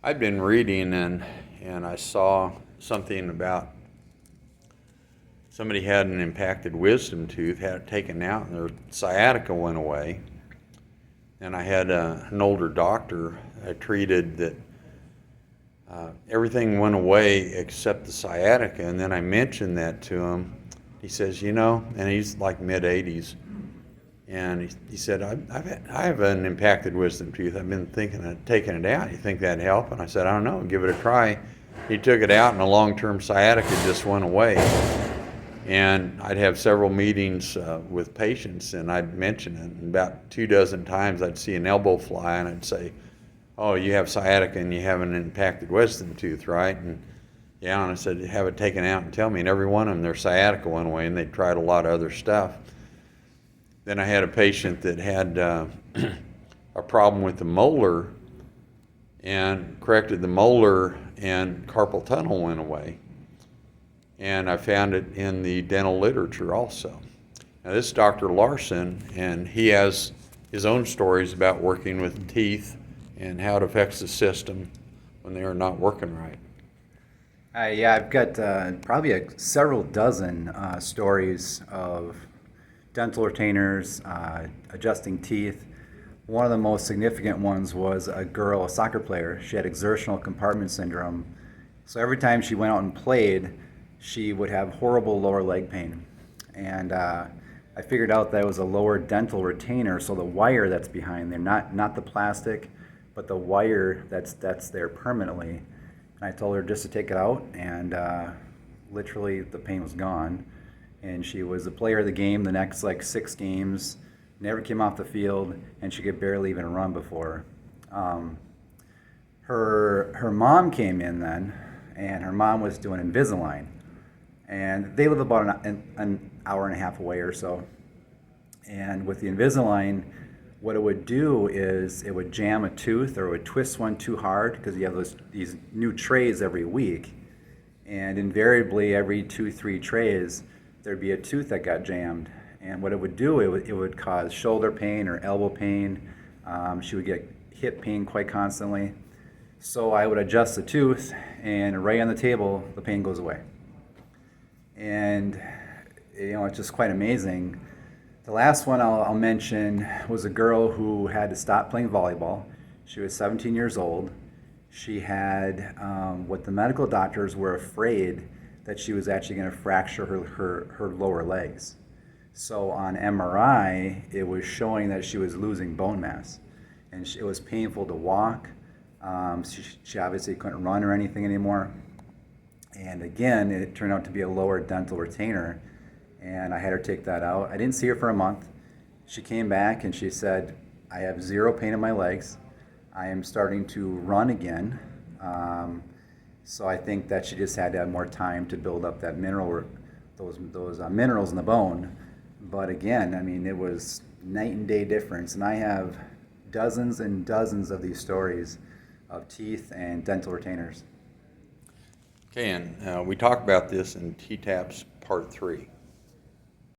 I'd been reading and I saw something about somebody had an impacted wisdom tooth, had it taken out, and their sciatica went away. And I had an older doctor I treated that everything went away except the sciatica. And then I mentioned that to him. He says, and he's like mid-80s. And he said, I have an impacted wisdom tooth. I've been thinking of taking it out. You think that'd help? And I said, I don't know, give it a try. He took it out and the long-term sciatica just went away. And I'd have several meetings with patients and I'd mention it. And about 24 times I'd see an elbow fly and I'd say, oh, you have sciatica and you have an impacted wisdom tooth, right? And yeah, and I said, have it taken out and tell me. And every one of them, their sciatica went away and they'd tried a lot of other stuff. Then I had a patient that had a problem with the molar and corrected the molar and carpal tunnel went away. And I found it in the dental literature also. Now this is Dr. Larson, and he has his own stories about working with teeth and how it affects the system when they are not working right. Yeah, I've got probably several dozen stories of dental retainers, adjusting teeth. One of the most significant ones was a girl, a soccer player. She had exertional compartment syndrome. So every time she went out and played, she would have horrible lower leg pain. And I figured out that it was a lower dental retainer, so the wire that's behind there, not the plastic, but the wire that's there permanently. And I told her just to take it out, and literally the pain was gone. And she was the player of the game the next 6 games, never came off the field, and she could barely even run before. Her mom came in then, and her mom was doing Invisalign. And they live about an hour and a half away or so. And with the Invisalign, what it would do is it would jam a tooth or it would twist one too hard because you have these new trays every week. And invariably, every 2-3 trays, there'd be a tooth that got jammed. And what it would do, it would cause shoulder pain or elbow pain. She would get hip pain quite constantly. So I would adjust the tooth, and right on the table, the pain goes away. And it's just quite amazing. The last one I'll mention was a girl who had to stop playing volleyball. She was 17 years old. She had what the medical doctors were afraid that she was actually going to fracture her lower legs. So on MRI, it was showing that she was losing bone mass. And it was painful to walk. She obviously couldn't run or anything anymore. And again, it turned out to be a lower dental retainer. And I had her take that out. I didn't see her for a month. She came back and she said, I have zero pain in my legs. I am starting to run again. So I think that she just had to have more time to build up that mineral, those minerals in the bone. But again, it was night and day difference. And I have dozens and dozens of these stories of teeth and dental retainers. Okay, and we talked about this in TTAPS Part 3.